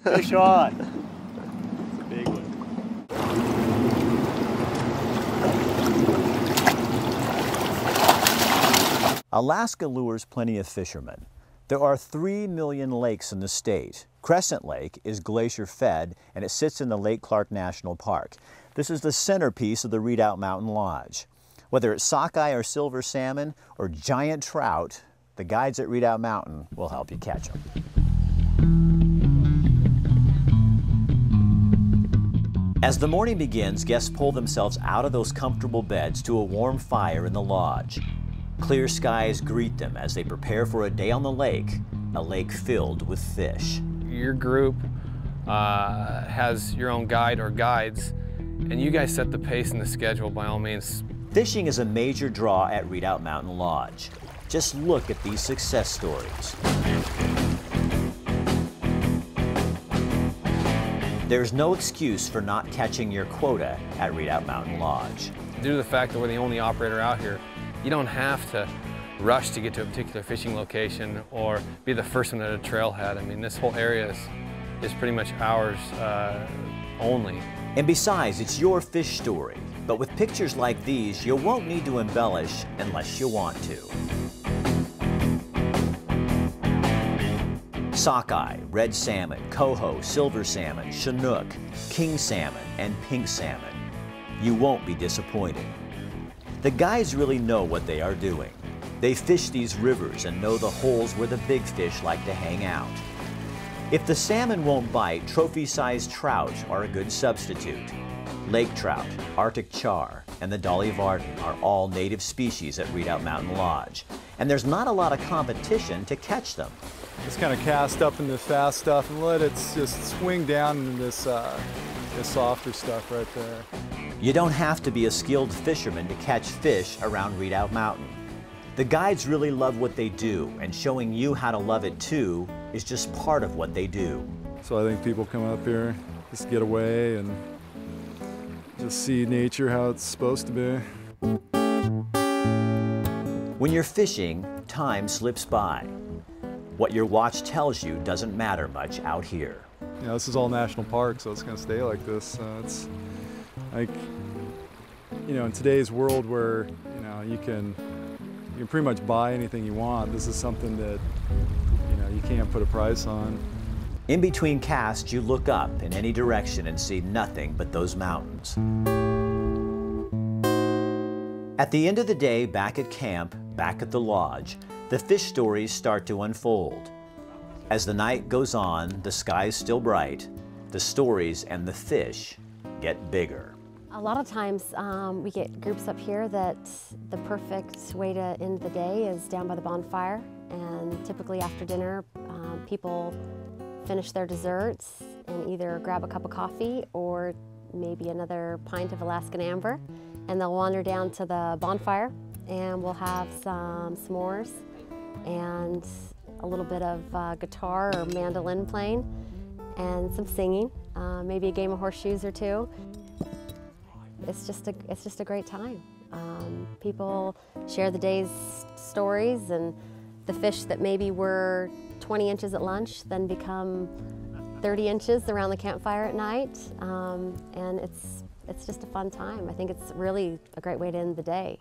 Fish on. It's a big one. Alaska lures plenty of fishermen. There are 3 million lakes in the state. Crescent Lake is glacier fed and it sits in the Lake Clark National Park. This is the centerpiece of the Redoubt Mountain Lodge. Whether it's sockeye or silver salmon or giant trout, the guides at Redoubt Mountain will help you catch them. As the morning begins, guests pull themselves out of those comfortable beds to a warm fire in the lodge. Clear skies greet them as they prepare for a day on the lake, a lake filled with fish. Your group has your own guide or guides, and you guys set the pace and the schedule by all means. Fishing is a major draw at Redoubt Mountain Lodge. Just look at these success stories. There's no excuse for not catching your quota at Redoubt Mountain Lodge. Due to the fact that we're the only operator out here, you don't have to rush to get to a particular fishing location or be the first one at a trailhead. I mean, this whole area is pretty much ours only. And besides, it's your fish story. But with pictures like these, you won't need to embellish unless you want to. Sockeye, red salmon, coho, silver salmon, chinook, king salmon, and pink salmon. You won't be disappointed. The guides really know what they are doing. They fish these rivers and know the holes where the big fish like to hang out. If the salmon won't bite, trophy-sized trout are a good substitute. Lake trout, Arctic char, and the Dolly Varden are all native species at Redoubt Mountain Lodge. And there's not a lot of competition to catch them. Just kind of cast up in the fast stuff and let it just swing down into this softer stuff right there. You don't have to be a skilled fisherman to catch fish around Redoubt Mountain. The guides really love what they do, and showing you how to love it too is just part of what they do. So I think people come up here just to get away and just see nature how it's supposed to be. When you're fishing, time slips by. What your watch tells you doesn't matter much out here. You know, this is all national park, so it's going to stay like this. It's like, you know, in today's world where, you know, you can pretty much buy anything you want, this is something that, you know, you can't put a price on. In between casts, you look up in any direction and see nothing but those mountains. At the end of the day, back at camp, back at the lodge, the fish stories start to unfold. As the night goes on, the sky's still bright, the stories and the fish get bigger. A lot of times we get groups up here that the perfect way to end the day is down by the bonfire, and typically after dinner people finish their desserts and either grab a cup of coffee or maybe another pint of Alaskan Amber, and they'll wander down to the bonfire and we'll have some s'mores and a little bit of guitar or mandolin playing and some singing, maybe a game of horseshoes or two. It's just a great time. People share the day's stories, and the fish that maybe were 20 inches at lunch then become 30 inches around the campfire at night, and it's just a fun time. I think it's really a great way to end the day.